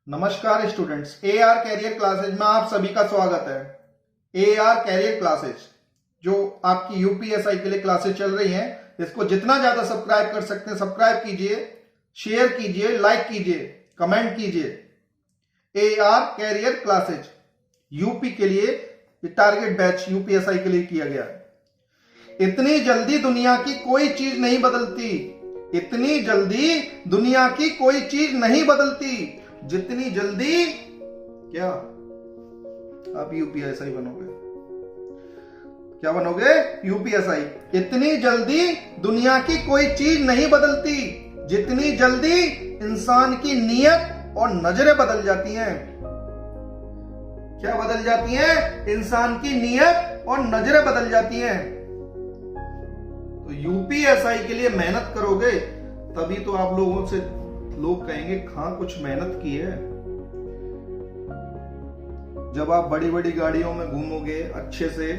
नमस्कार students, AR career classes में आप सभी का स्वागत है। AR कैरियर क्लासेज जो आपकी यूपीएसआई के लिए क्लासेज चल रही हैं, इसको जितना ज्यादा सब्सक्राइब कर सकते हैं सब्सक्राइब कीजिए, शेयर कीजिए, लाइक कीजिए, कमेंट कीजिए। AR कैरियर क्लासेज यूपी के लिए टारगेट बैच यूपीएसआई के लिए किया गया है। इतनी जल्दी दुनिया की कोई चीज नहीं बदलती, इतनी जल्दी दुनिया की कोई चीज नहीं बदलती जितनी जल्दी क्या आप यूपीएसआई बनोगे। क्या बनोगे? यूपीएसआई। इतनी जल्दी दुनिया की कोई चीज नहीं बदलती जितनी जल्दी इंसान की नीयत और नजरें बदल जाती हैं। क्या बदल जाती हैं? इंसान की नीयत और नजरें बदल जाती हैं। तो यूपीएसआई के लिए मेहनत करोगे तभी तो आप लोगों से लोग कहेंगे हाँ कुछ मेहनत की है। जब आप बड़ी बड़ी गाड़ियों में घूमोगे, अच्छे से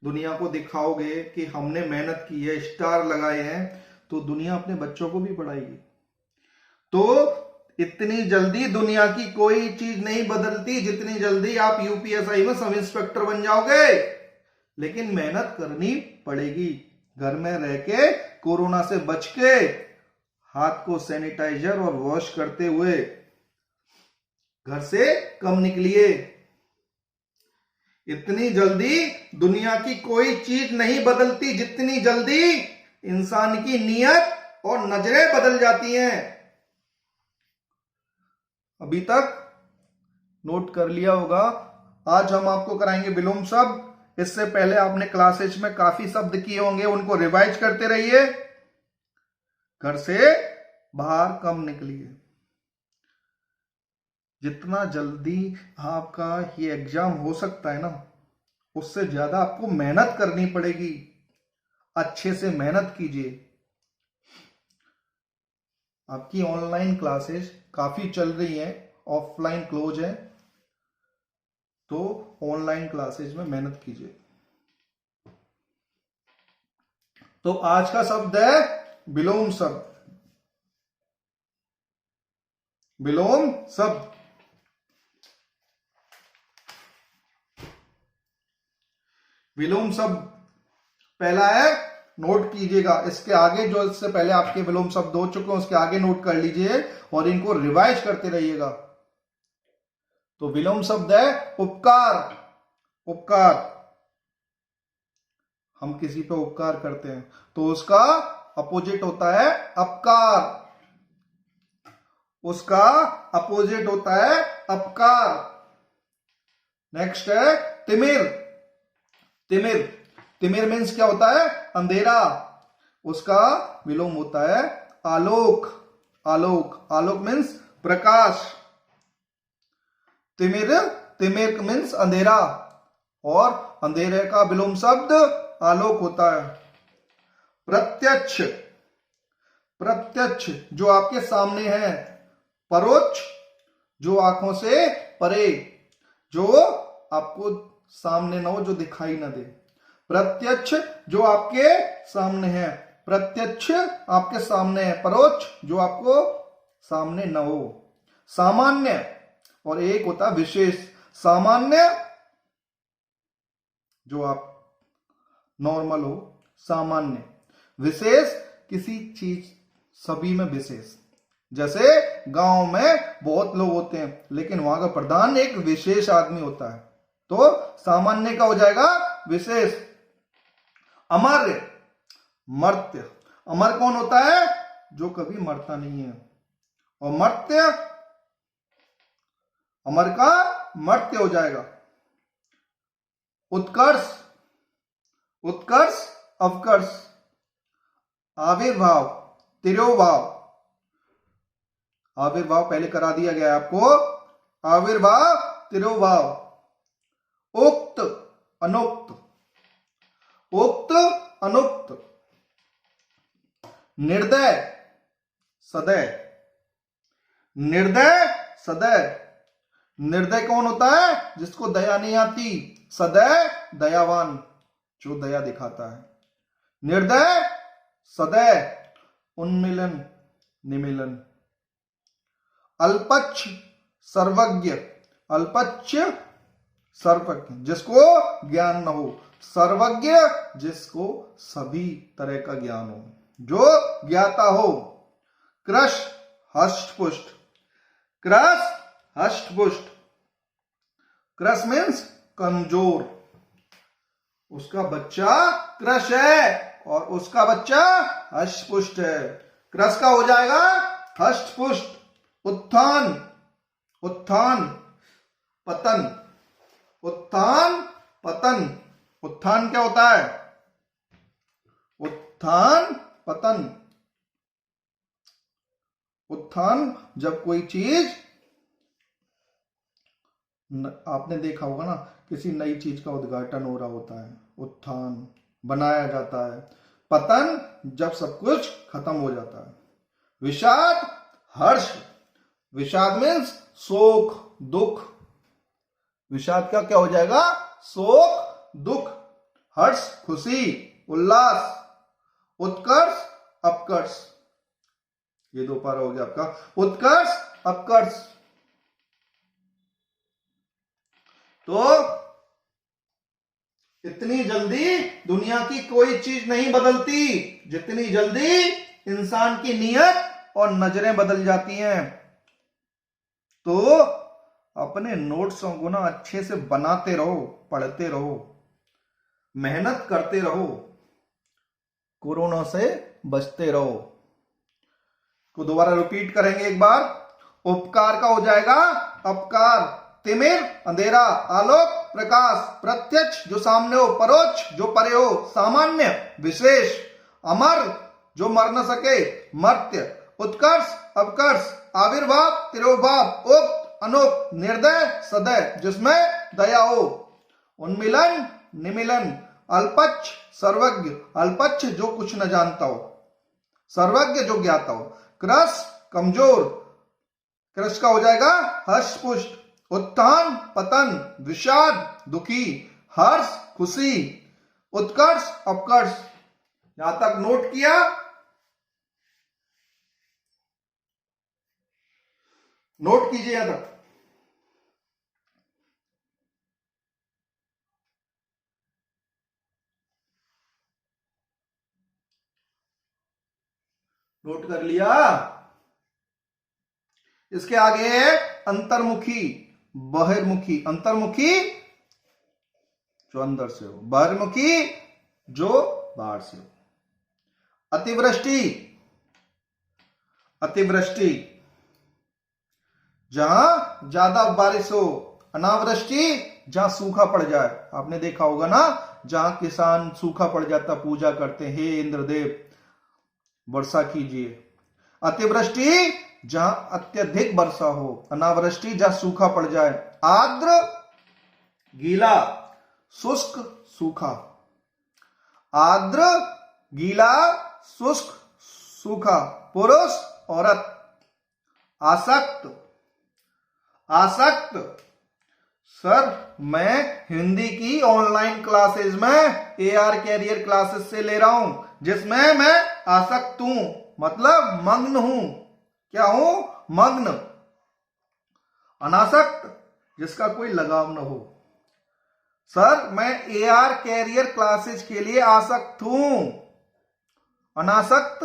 दुनिया को दिखाओगे कि हमने मेहनत की है, स्टार लगाए हैं, तो दुनिया अपने बच्चों को भी पढ़ाएगी। तो इतनी जल्दी दुनिया की कोई चीज नहीं बदलती जितनी जल्दी आप यूपीएसआई में सब इंस्पेक्टर बन जाओगे। लेकिन मेहनत करनी पड़ेगी। घर में रह के कोरोना से बच के हाथ को सैनिटाइजर और वॉश करते हुए घर से कम निकलिए। इतनी जल्दी दुनिया की कोई चीज नहीं बदलती जितनी जल्दी इंसान की नीयत और नजरें बदल जाती हैं। अभी तक नोट कर लिया होगा, आज हम आपको कराएंगे विलोम शब्द। इससे पहले आपने क्लासेस में काफी शब्द किए होंगे, उनको रिवाइज करते रहिए। घर से बाहर कम निकलिए। जितना जल्दी आपका ये एग्जाम हो सकता है ना, उससे ज्यादा आपको मेहनत करनी पड़ेगी। अच्छे से मेहनत कीजिए। आपकी ऑनलाइन क्लासेस काफी चल रही हैं, ऑफलाइन क्लोज है, तो ऑनलाइन क्लासेस में मेहनत कीजिए। तो आज का शब्द है विलोम शब्द। विलोम शब्द। विलोम शब्द पहला है, नोट कीजिएगा। इसके आगे जो इससे पहले आपके विलोम शब्द हो चुके हैं उसके आगे नोट कर लीजिए और इनको रिवाइज करते रहिएगा। तो विलोम शब्द है उपकार। उपकार, हम किसी पे उपकार करते हैं तो उसका अपोजिट होता है अपकार। उसका अपोजिट होता है अपकार। नेक्स्ट है तिमिर। तिमिर, तिमिर मीन्स क्या होता है? अंधेरा। उसका विलोम होता है आलोक। आलोक, आलोक मीन्स प्रकाश। तिमिर, तिमिर मीन्स अंधेरा और अंधेरे का विलोम शब्द आलोक होता है। प्रत्यक्ष, प्रत्यक्ष जो आपके सामने है। परोक्ष जो आंखों से परे, जो आपको सामने ना हो, जो दिखाई ना दे। प्रत्यक्ष जो आपके सामने है, प्रत्यक्ष आपके सामने है। परोक्ष जो आपको सामने ना हो। सामान्य और एक होता है विशेष। सामान्य जो आप नॉर्मल हो, सामान्य। विशेष किसी चीज, सभी में विशेष। जैसे गांव में बहुत लोग होते हैं लेकिन वहां का प्रधान एक विशेष आदमी होता है, तो सामान्य का हो जाएगा विशेष। अमर्य, मर्त्य। अमर कौन होता है? जो कभी मरता नहीं है। और मर्त्य, अमर का मर्त्य हो जाएगा। उत्कर्ष, उत्कर्ष अवकर्ष। आविर्भाव, तिरोभाव। आविर्भाव पहले करा दिया गया है आपको। आविर्भाव, तिरोभाव। उक्त, अनुक्त। उक्त, अनुक्त। निर्दय, सदय। निर्दय, सदय। निर्दय कौन होता है? जिसको दया नहीं आती। सदय, दयावान, जो दया दिखाता है। निर्दय, सदय, उन्मिलन, निमिलन। अल्पक्ष, सर्वज्ञ, अल्पज्ञ सर्वज्ञ जिसको ज्ञान न हो, सर्वज्ञ जिसको सभी तरह का ज्ञान हो, जो ज्ञाता हो। कृश हष्टपुष्ट, कृश हष्टपुष्ट, कृश मीन्स कमजोर, उसका बच्चा कृश है और उसका बच्चा हष्टपुष्ट है। कृश का हो जाएगा हष्टपुष्ट। उत्थान, उत्थान पतन, उत्थान पतन। उत्थान क्या होता है? उत्थान पतन। उत्थान जब कोई चीज, आपने देखा होगा ना, किसी नई चीज का उद्घाटन हो रहा होता है, उत्थान बनाया जाता है। पतन जब सब कुछ खत्म हो जाता है। विषाद हर्ष, विषाद मीन्स शोक दुख। विषाद का क्या हो जाएगा? शोक दुख। हर्ष खुशी उल्लास। उत्कर्ष अपकर्ष, ये दो पारा हो गया आपका। उत्कर्ष अपकर्ष। तो इतनी जल्दी दुनिया की कोई चीज नहीं बदलती जितनी जल्दी इंसान की नीयत और नजरें बदल जाती हैं। तो अपने नोट्सों को ना अच्छे से बनाते रहो, पढ़ते रहो, मेहनत करते रहो, कोरोना से बचते रहो। तो दोबारा रिपीट करेंगे एक बार। उपकार का हो जाएगा अपकार। तिमिर अंधेरा, आलोक प्रकाश। प्रत्यक्ष जो सामने हो, परोक्ष जो परे हो, सामान्य विशेष। अमर जो मर न सके, मर्त्य। उत्कर्ष अपकर्ष। आविर्भाव तिरोभाव। उक्त अनुक्त। निर्दय सदय जिसमें दया हो। उन्मिलन निमिलन। अल्पच्छ सर्वज्ञ, अल्पच्छ जो कुछ न जानता हो, सर्वज्ञ जो ज्ञाता हो। कृश कमजोर, कृश का हो जाएगा हष्टपुष्ट। उत्थान पतन, विषाद दुखी, हर्ष खुशी, उत्कर्ष अपकर्ष। यहां तक नोट किया? नोट कीजिए यहां तक। नोट कर लिया? इसके आगे है अंतर्मुखी बहिर्मुखी। अंतर्मुखी जो अंदर से हो, बहिर्मुखी जो बाहर से हो। अतिवृष्टि, अतिवृष्टि जहां ज्यादा बारिश हो। अनावृष्टि जहां सूखा पड़ जाए। आपने देखा होगा ना, जहां किसान सूखा पड़ जाता पूजा करते हैं, हे इंद्रदेव वर्षा कीजिए। अतिवृष्टि जहां अत्यधिक वर्षा हो। अनावृष्टि जहां सूखा पड़ जाए। आर्द्र गीला, शुष्क सूखा। आर्द्र गीला शुष्क सूखा। पुरुष औरत। आसक्त, आसक्त। सर मैं हिंदी की ऑनलाइन क्लासेस में एआर कैरियर क्लासेस से ले रहा हूं, जिसमें मैं आसक्त हूं, मतलब मग्न हूं। क्या हूं? मग्न। अनासक्त जिसका कोई लगाव न हो। सर मैं एआर कैरियर क्लासेस के लिए आसक्त हूं। अनासक्त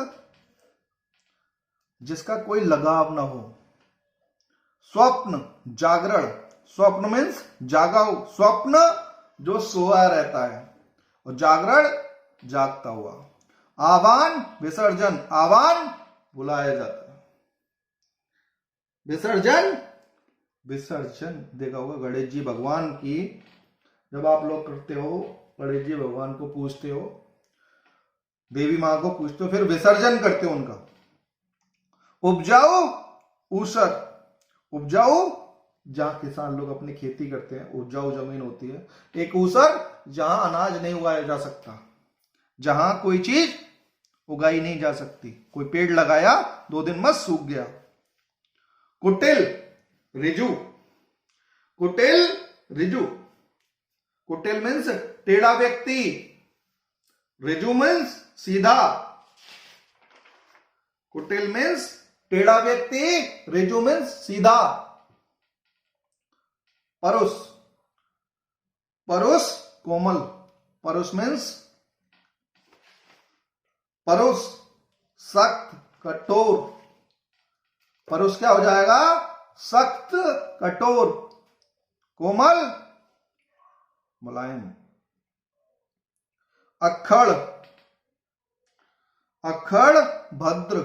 जिसका कोई लगाव न हो। स्वप्न जागरण। स्वप्न मीन्स जागा हो। स्वप्न जो सोया रहता है और जागरण जागता हुआ। आह्वान विसर्जन। आह्वान बुलाया जाता है। विसर्जन, विसर्जन देखा होगा गणेश जी भगवान की, जब आप लोग करते हो, गणेश जी भगवान को पूजते हो, देवी मां को पूजते हो, फिर विसर्जन करते हो उनका। उपजाऊ ऊसर। उपजाऊ जहां किसान लोग अपनी खेती करते हैं, उपजाऊ जमीन होती है। एक ऊसर जहां अनाज नहीं उगाया जा सकता, जहां कोई चीज उगाई नहीं जा सकती। कोई पेड़ लगाया 2 दिन में सूख गया। कुटिल रिजु। कुटिल रिजु। कुटिल मीन्स टेढ़ा व्यक्ति। रिजु मीन्स सीधा। कुटिल मीन्स टेढ़ा व्यक्ति, रिजु मीन्स सीधा। परुष, परुष कोमल, परुष मीन्स परुष सख्त कठोर, परुष क्या हो जाएगा? सख्त कठोर, कोमल मुलायम। अक्खड़, अक्खड़ भद्र,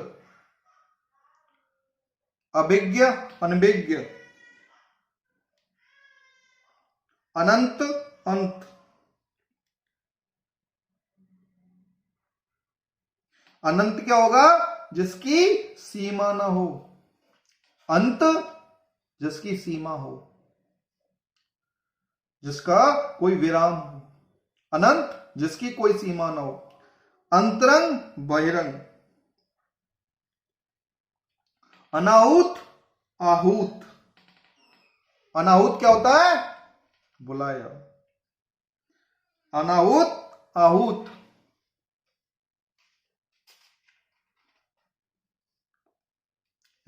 अभिज्ञ अनभिज्ञ, अनंत अंत, अनंत क्या होगा? जिसकी सीमा ना हो, अंत जिसकी सीमा हो, जिसका कोई विराम हो, अनंत जिसकी कोई सीमा ना हो। अंतरंग बहिरंग, अनाहुत आहूत, अनाहुत क्या होता है? बुलाया, अनाहुत आहूत,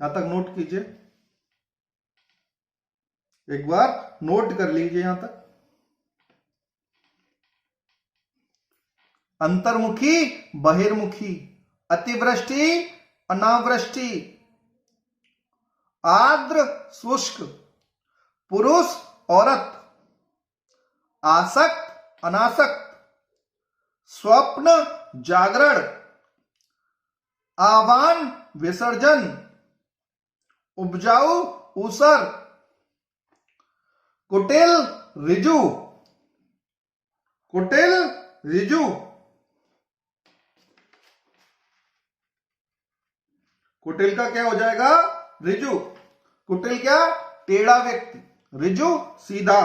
यहां तक नोट कीजिए, एक बार नोट कर लीजिए यहां तक। अंतर्मुखी बहिर्मुखी, अतिवृष्टि अनावृष्टि, आर्द्र शुष्क, पुरुष औरत, आसक्त अनासक्त, स्वप्न जागरण, आह्वान विसर्जन, उपजाऊ ऊसर, कुटिल ऋजु, कुटिल ऋजु, कुटिल का क्या हो जाएगा? ऋजु, कुटिल क्या? टेढ़ा व्यक्ति, ऋजु सीधा।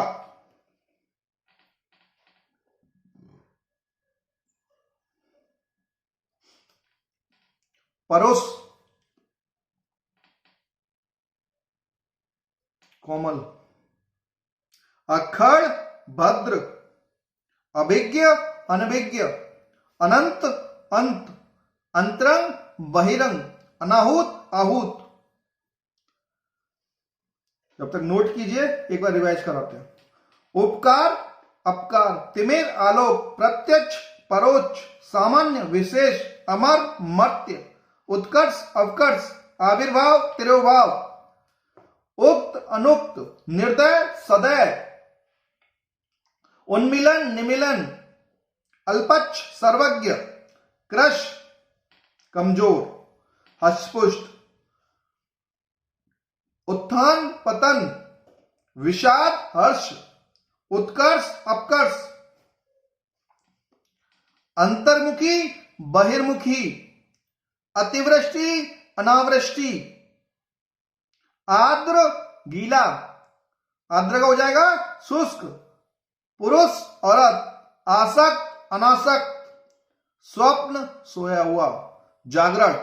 परुष कोमल, अक्खड़ भद्र, अभिज्ञ अनभिज्ञ, अनंत अंत, अंतरंग बहिरंग, अनाहुत आहूत। जब तक नोट कीजिए, एक बार रिवाइज कराते हैं। उपकार अपकार, तिमिर आलोक, प्रत्यक्ष परोक्ष, सामान्य विशेष, अमर मर्त्य, उत्कर्ष अवकर्ष, आविर्भाव तिरोभाव, उक्त अनुक्त, निर्दय सदय, उन्मिलन निमिलन, अल्पच्छ सर्वज्ञ, कृश कमजोर, हष्टपुष्ट, उत्थान पतन, विषाद हर्ष, उत्कर्ष अपकर्ष, अंतर्मुखी बहिर्मुखी, अतिवृष्टि अनावृष्टि, आर्द्र गीला, आर्द्र का हो जाएगा शुष्क, पुरुष औरत, आसक्त अनासक्त, स्वप्न सोया हुआ, जागरण,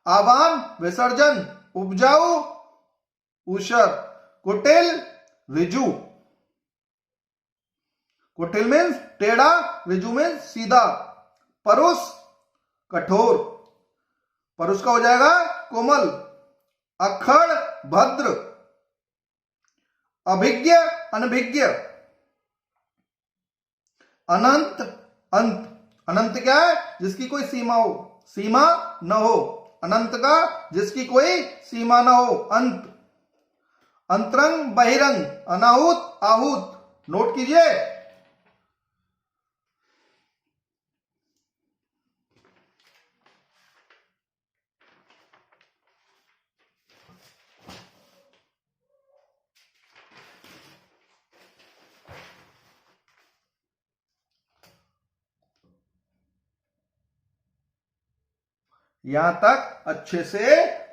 आह्वान विसर्जन, उपजाऊ ऊषर, कुटिल ऋजु, कुटिल मीन्स टेढ़ा, ऋजु मीन्स सीधा, परुष कठोर, परुष का हो जाएगा कोमल, अक्खड़ भद्र, अभिज्ञ अनभिज्ञ, अनंत अंत, अनंत क्या है? जिसकी कोई सीमा हो, सीमा न हो, अनंत का जिसकी कोई सीमा न हो, अंत, अंतरंग बहिरंग, अनाहुत आहूत। नोट कीजिए। यहां तक अच्छे से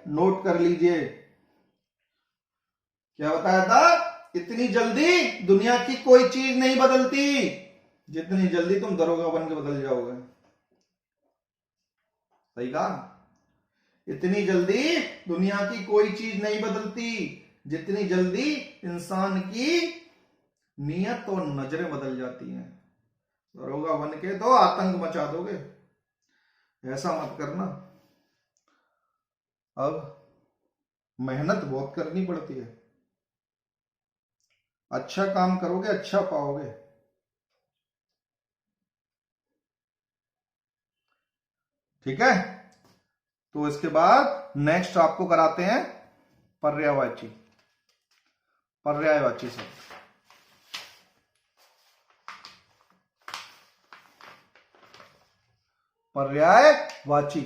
नोट कर लीजिए। क्या बताया था? इतनी जल्दी दुनिया की कोई चीज नहीं बदलती जितनी जल्दी तुम दरोगा बन के बदल जाओगे। सही कहा? इतनी जल्दी दुनिया की कोई चीज नहीं बदलती जितनी जल्दी इंसान की नियत और नजरें बदल जाती हैं। दरोगा बन के तो आतंक मचा दोगे, ऐसा मत करना। अब मेहनत बहुत करनी पड़ती है। अच्छा काम करोगे अच्छा पाओगे। ठीक है, तो इसके बाद नेक्स्ट आपको कराते हैं पर्यायवाची। पर्यायवाची शब्द, पर्यायवाची।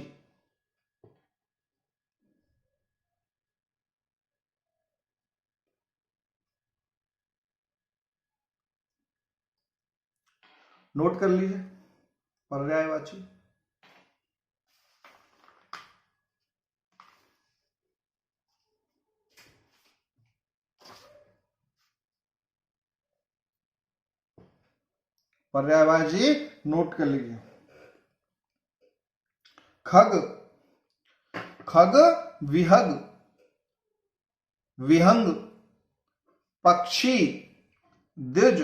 नोट कर लीजिए पर्यायवाची। पर्यायवाची नोट कर लीजिए। खग, खग विहग, विहंग, पक्षी, द्विज,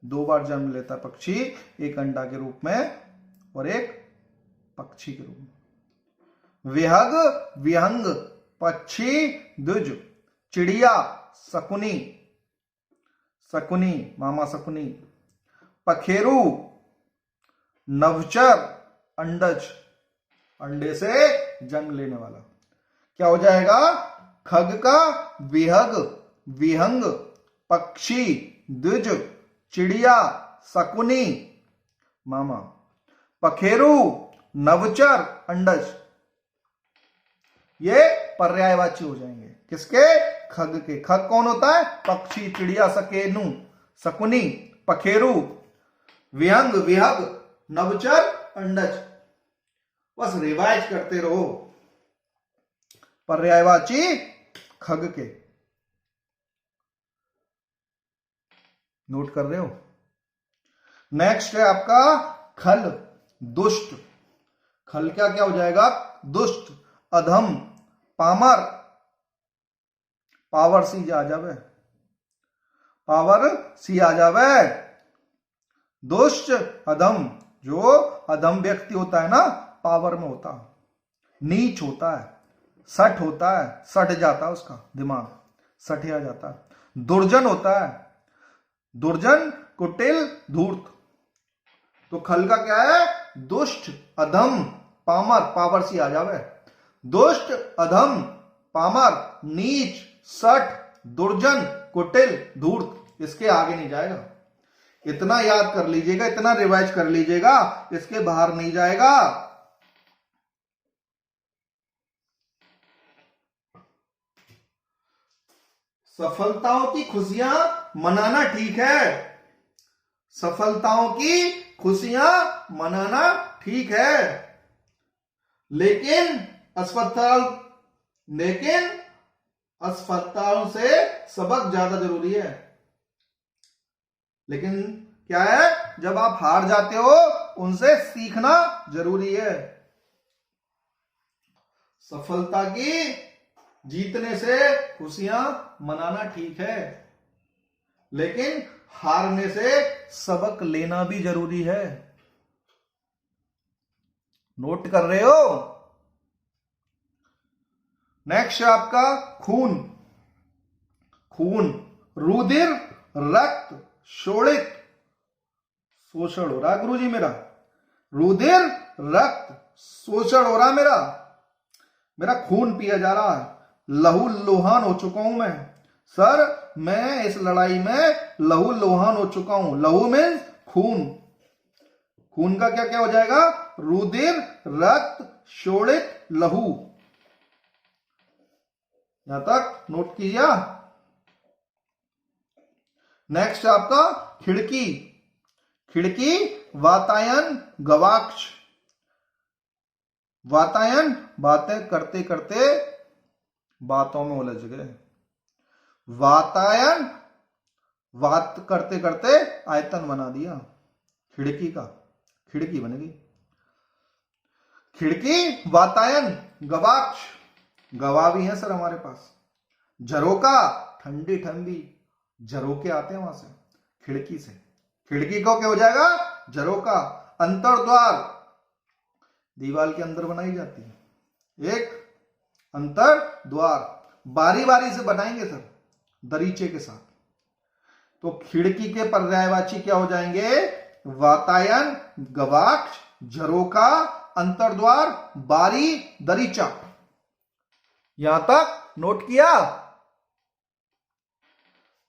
दो बार जन्म लेता पक्षी, एक अंडा के रूप में और एक पक्षी के रूप में। विहग, विहंग, पक्षी, द्विज, चिड़िया, शकुनी, शकुनी मामा शकुनी, पखेरु, नवचर, अंडज, अंडे से जन्म लेने वाला। क्या हो जाएगा? खग का विहग, विहंग, पक्षी, द्विज, चिड़िया, शकुनी मामा, पखेरु, नवचर, अंडज, ये पर्यायवाची हो जाएंगे। किसके? खग के। खग कौन होता है? पक्षी, चिड़िया, सकेनु, शकुनी, पखेरु, विहंग, विहग, नवचर, अंडज। बस रिवाइज करते रहो। पर्यायवाची खग के। नोट कर रहे हो? नेक्स्ट है आपका खल, दुष्ट। खल क्या क्या हो जाएगा? दुष्ट, अधम, पामर, पावर सी आ जावे, पावर सी आ जावे। दुष्ट, अधम, जो अधम व्यक्ति होता है ना, पावर में होता, नीच होता है, सठ होता है, सठ जाता है उसका दिमाग, सठिया जाता है। दुर्जन होता है, दुर्जन, कुटिल, धूर्त। तो खल का क्या है? दुष्ट, अधम, पामर, पावर सी आ जावे। दुष्ट, अधम, पामर, नीच, सठ, दुर्जन, कुटिल, धूर्त। इसके आगे नहीं जाएगा। इतना याद कर लीजिएगा, इतना रिवाइज कर लीजिएगा, इसके बाहर नहीं जाएगा। सफलताओं की खुशियां मनाना ठीक है, सफलताओं की खुशियां मनाना ठीक है, लेकिन असफलताओं से सबक ज्यादा जरूरी है। लेकिन क्या है? जब आप हार जाते हो, उनसे सीखना जरूरी है। सफलता की, जीतने से खुशियां मनाना ठीक है, लेकिन हारने से सबक लेना भी जरूरी है। नोट कर रहे हो? नेक्स्ट आपका खून। खून, रुधिर, रक्त, शोणित, शोषण हो रहा है गुरुजी मेरा, रुधिर, रक्त, शोषण हो रहा है मेरा खून पिया जा रहा है, लहू लोहान हो चुका हूं मैं सर, मैं इस लड़ाई में लहू लोहान हो चुका हूं। लहू मीन्स खून। खून का क्या क्या हो जाएगा? रुधिर, रक्त, शोणित, लहू। यहां तक नोट किया? नेक्स्ट आपका खिड़की। खिड़की, वातायन, गवाक्ष। वातायन, बातें करते करते बातों में उलझ गए। वातायन, बात करते करते आयतन बना दिया खिड़की का, खिड़की बन गई। खिड़की, वातायन, गवाक्ष, गवा भी है सर हमारे पास। झरोका, ठंडी ठंडी झरोके आते हैं वहां से, खिड़की से। खिड़की को क्या हो जाएगा? झरोका। अंतर्द्वार, दीवार के अंदर बनाई जाती है एक अंतर द्वार, बारी बारी से बनाएंगे सर, दरीचे के साथ। तो खिड़की के पर्यायवाची क्या हो जाएंगे? वातायन, गवाक्ष, झरोका, अंतर्द्वार, बारी, दरीचा। यहां तक नोट किया?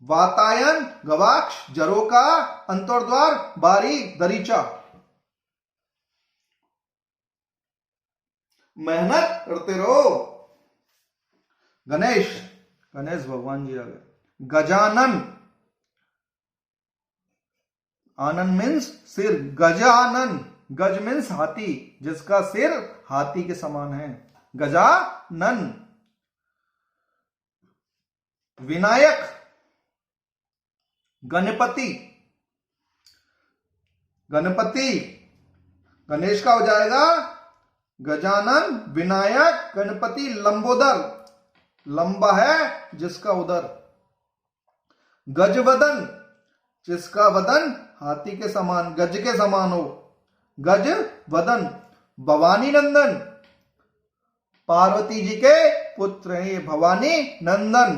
वातायन, गवाक्ष, झरोका, अंतर्द्वार, बारी, दरीचा। मेहनत करते रहो। गणेश, गणेश भगवान जी आ गए। गजानन, आनंद मीन्स सिर, गजानन, गज मीन्स हाथी, जिसका सिर हाथी के समान है, गजानन। विनायक, गणपति, गणपति, गणेश का हो जाएगा गजानन, विनायक, गणपति। लंबोदर, लंबा है जिसका उदर। गजवदन, जिसका वदन हाथी के समान, गज के समान हो, गज वदन। भवानी नंदन, पार्वती जी के पुत्र हैं ये, भवानी नंदन।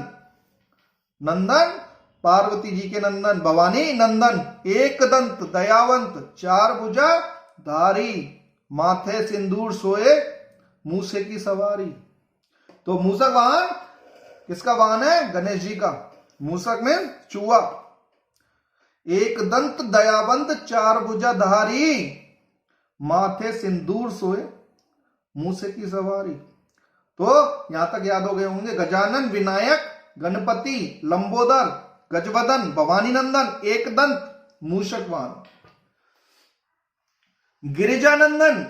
नंदन पार्वती जी के नंदन, भवानी नंदन। एक दंत, दयावंत, चार भुजा धारी, माथे सिंदूर सोए, मूसे की सवारी। तो मूसक वाहन किसका वाहन है? गणेश जी का। मूसक में चूहा। एक दंत, दयावंत, चार भुजा धारी, माथे सिंदूर सोए, मूसे की सवारी। तो यहां तक याद हो गए होंगे। गजानन, विनायक, गणपति, लंबोदर, गजवदन, भवानी नंदन, एक दंत, मूषक वाहन। गिरिजानंदन,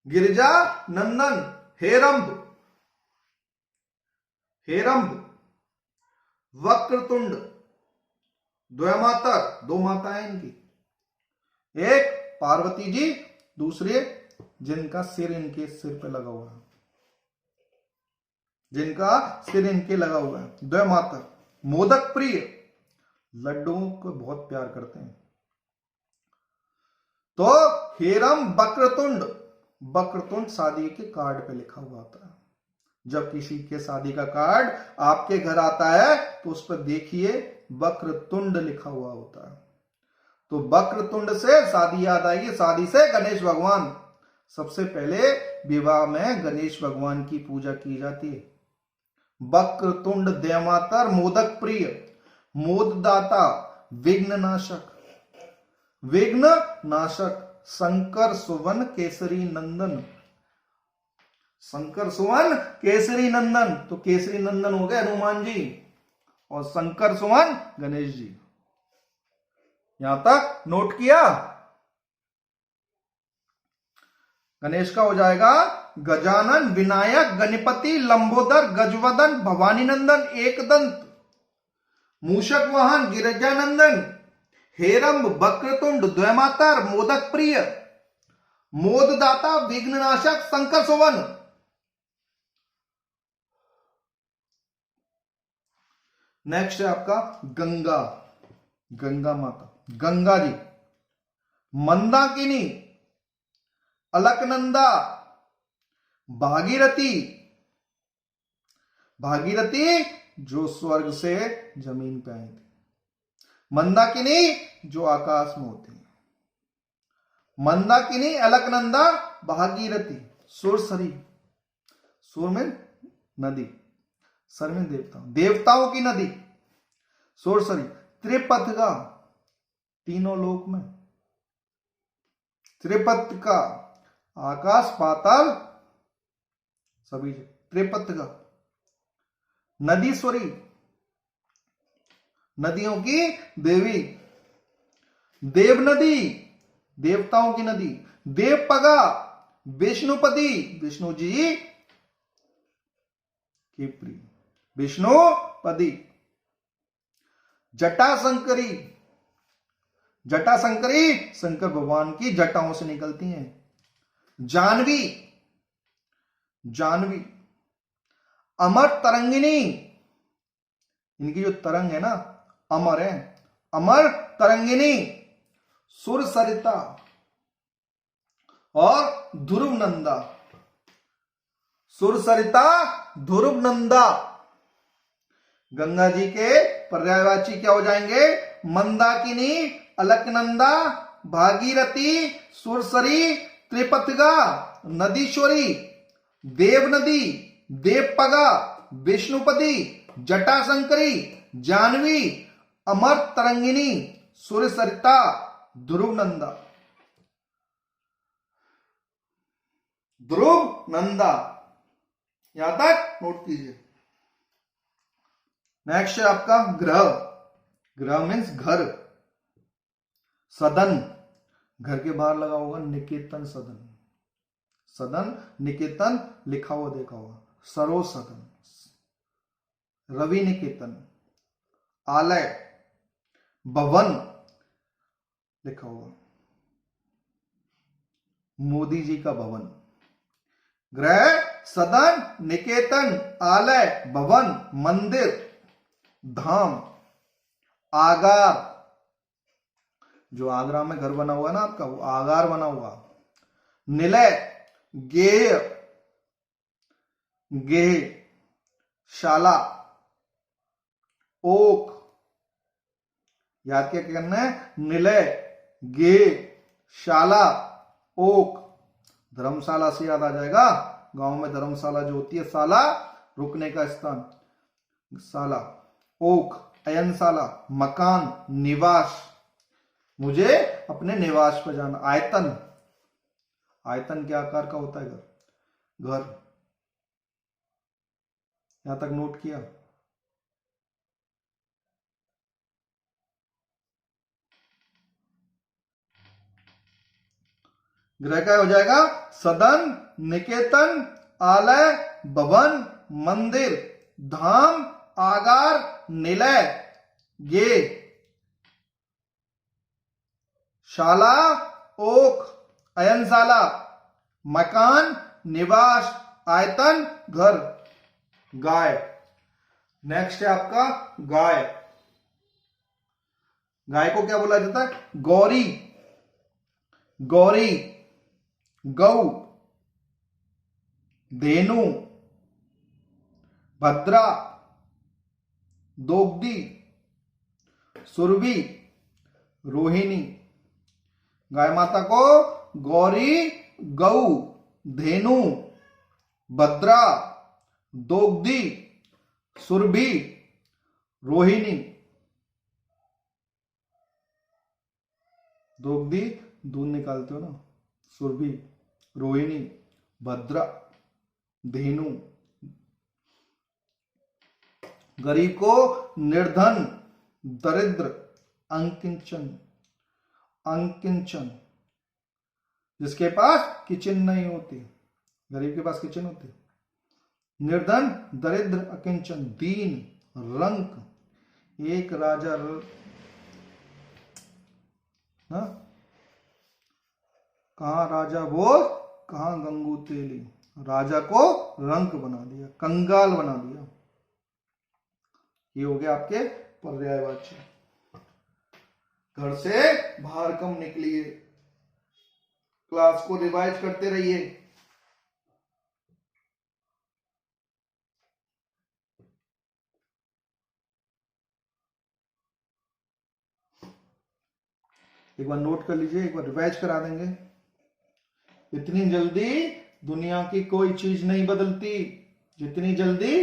गिरिजानंदन। हेरंब, हेरंब। वक्रतुंड, द्वयमातर, दो माताएं इनकी, एक पार्वती जी, दूसरे जिनका सिर इनके सिर पे लगा हुआ है, जिनका सिर इनके लगा हुआ है, द्वयमातर। मोदक प्रिय, लड्डुओं को बहुत प्यार करते हैं। तो हेरम वक्रतुंड, वक्रतुंड शादी के कार्ड पे लिखा हुआ होता है। जब किसी के शादी का कार्ड आपके घर आता है तो उस पर देखिए वक्रतुंड लिखा हुआ होता है। तो वक्रतुंड से शादी याद आएगी, शादी से गणेश भगवान। सबसे पहले विवाह में गणेश भगवान की पूजा की जाती है। वक्रतुंड, दयामातर, मोदक प्रिय, मोददाता, विघ्न नाशक, विघ्न नाशक। शंकर सुवन केसरी नंदन, शंकर सुवन केसरी नंदन। तो केसरी नंदन हो गए हनुमान जी और शंकर सुवन गणेश जी। यहां तक नोट किया? गणेश का हो जाएगा गजानन, विनायक, गणपति, लंबोदर, गजवदन, भवानी नंदन, एकदंत, मूषक वाहन, गिरिजानंदन, हेरंब, वक्रतुंड, द्वयमातर, मोदक प्रिय, मोददाता, विघ्ननाशक, शंकर सुवन। नेक्स्ट है आपका गंगा, गंगा माता, गंगा जी। मंदाकिनी, अलकनंदा, भागीरथी, भागीरथी जो स्वर्ग से जमीन पे आई थी। मंदाकिनी जो आकाश में होती है। मंदाकिनी, अलकनंदा, भागीरथी। सुरसरी, सुर में नदी, सर में देवता, देवताओं की नदी, सुरसरी। त्रिपथगा, तीनों लोक में, त्रिपथ का, आकाश पाताल सभी त्रिपथगा। नदीश्वरी, नदियों की देवी। देव नदी, देवताओं की नदी। देवपगा, विष्णुपति, विष्णु जी की प्रिय, विष्णुपति। जटाशंकरी, जटाशंकरी शंकर भगवान की जटाओं से निकलती हैं। जानवी, जानवी। अमर तरंगिनी, इनकी जो तरंग है ना अमर है, अमर तरंगिनी। सुरसरिता और ध्रुव नंदा, सुरसरिता, ध्रुव नंदा। गंगा जी के पर्यायवाची क्या हो जाएंगे? मंदाकिनी, अलकनंदा, भागीरथी, सुरसरी, त्रिपथगा, नदीश्वरी, देवनदी, देवपगा, विष्णुपदी, जटाशंकरी, जानवी, अमर तरंगिनी, सुरसरिता, ध्रुव नंदा। ध्रुव नंदा, यहां तक नोट कीजिए। नेक्स्ट है आपका ग्रह। ग्रह मीन्स घर। सदन, घर के बाहर लगा होगा निकेतन सदन। सदन निकेतन लिखा हुआ देखा होगा। सरोज सदन, रवि निकेतन, आलय, भवन लिखा होगा, मोदी जी का भवन। ग्रह, सदन, निकेतन, आलय, भवन, मंदिर, धाम, आगार, जो आगरा में घर बना हुआ है ना आपका, वो आगार बना हुआ। निलय, गेय, गेह, शाला, ओक। याद क्या करना है? निलय, गेह, शाला, ओक। धर्मशाला से याद आ जाएगा, गांव में धर्मशाला जो होती है, शाला रुकने का स्थान, शाला। ओक, अयनशाला, मकान, निवास, मुझे अपने निवास पर जाना। आयतन, आयतन के आकार का होता है घर। घर, यहां तक नोट किया? ग्रह क्या हो जाएगा? सदन, निकेतन, आलय, भवन, मंदिर, धाम, आगार, निलय, गे, शाला, ओक, अयनशाला, मकान, निवास, आयतन, घर। गाय। नेक्स्ट है आपका गाय। गाय को क्या बोला जाता है? गौरी, गौरी, गौ, धेनु, भद्रा, दोग्धी, सुरभि, रोहिणी। गाय माता को गौरी, गौ, धेनु, भद्रा, दोग्धी, सुरभि, रोहिणी। दोग्धी दूध निकालते हो ना, सुरभि, रोहिणी, भद्रा, धेनु। गरीब को निर्धन, दरिद्र, अंकिंचन, अंकिंचन, जिसके पास किचन नहीं होती। गरीब के पास किचन होती। निर्धन, दरिद्र, अकिंचन, दीन, रंक। एक राजा कहां राजा भोज, कहां गंगू तेली। राजा को रंक बना दिया, कंगाल बना दिया। ये हो गया आपके पर्यायवाची। घर से बाहर कम निकलिए, क्लास को रिवाइज करते रहिए। एक बार नोट कर लीजिए, एक बार रिवाइज करा देंगे। इतनी जल्दी दुनिया की कोई चीज नहीं बदलती जितनी जल्दी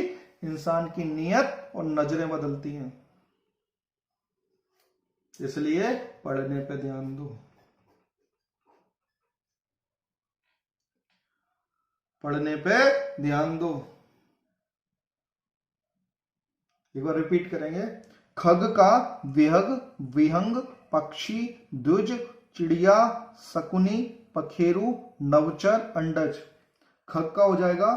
इंसान की नीयत और नजरें बदलती हैं। इसलिए पढ़ने पे ध्यान दो, पढ़ने पे ध्यान दो। एक बार रिपीट करेंगे। खग का विहग, विहंग, पक्षी, द्विज, चिड़िया, शकुनी, पखेरु, नवचर, अंडज। खग का हो जाएगा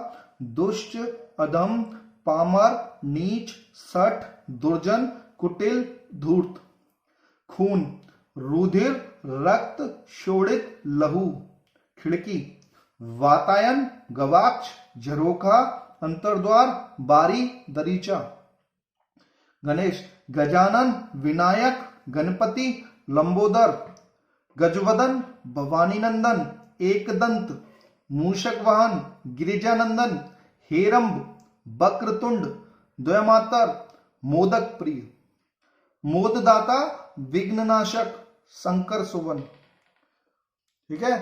दुष्ट, अधम, पामर, नीच, सठ, दुर्जन, कुटिल, धूर्त। खून, रुधिर, रक्त, शोणित, लहू। खिड़की, वातायन, गवाक्ष, झरोखा, अंतर्द्वार, बारी, दरीचा। गणेश, गजानन, विनायक, गणपति, लंबोदर, गजवदन, भवानी नंदन, एकदंत, मूषक वाहन, गिरिजानंदन, हेरंब, वक्रतुंड, द्वयमातर, मोदक प्रिय। मोददाता विघ्ननाशक शंकर सुवन। ठीक है,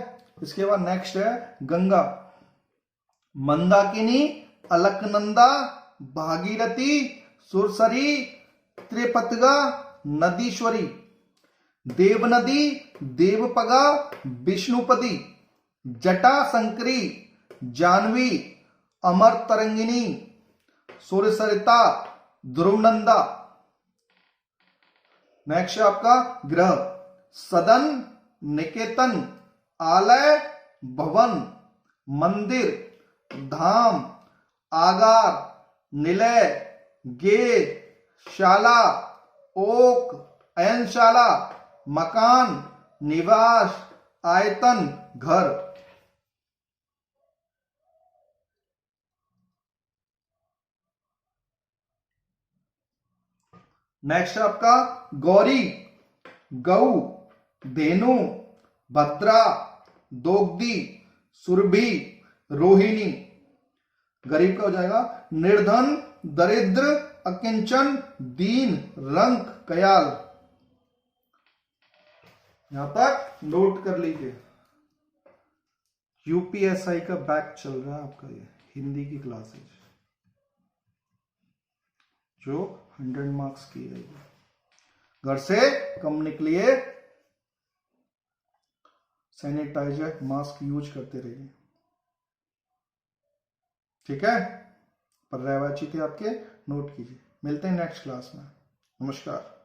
इसके बाद नेक्स्ट है गंगा, मंदाकिनी, अलकनंदा, भागीरथी, सुरसरी, त्रिपतगा, नदीश्वरी, देवनदी, देवपगा, विष्णुपदी, जटा संकरी, जानवी, अमर तरंगिनी, सुरसरिता, ध्रुवनंदा। नेक्स्ट है आपका ग्रह, सदन, निकेतन, आलय, भवन, मंदिर, धाम, आगार, निलय, गेट, शाला, ओक, अयनशाला, मकान, निवास, आयतन, घर। नेक्स्ट आपका गौरी, गौ, धेनु, भद्रा, दोग्धी, सुरभि, रोहिणी। गरीब का हो जाएगा निर्धन, दरिद्र, अकिंचन, दीन, रंक, कयाल। यहां तक नोट कर लीजिए। यूपीएसआई का बैच चल रहा है आपका, ये हिंदी की क्लासेज जो 100 मार्क्स की रहेगी। घर से कम निकलिए, सैनिटाइजर मास्क यूज करते रहिए। ठीक है, पर्यायवाची थे आपके, नोट कीजिए। मिलते हैं नेक्स्ट क्लास में। नमस्कार।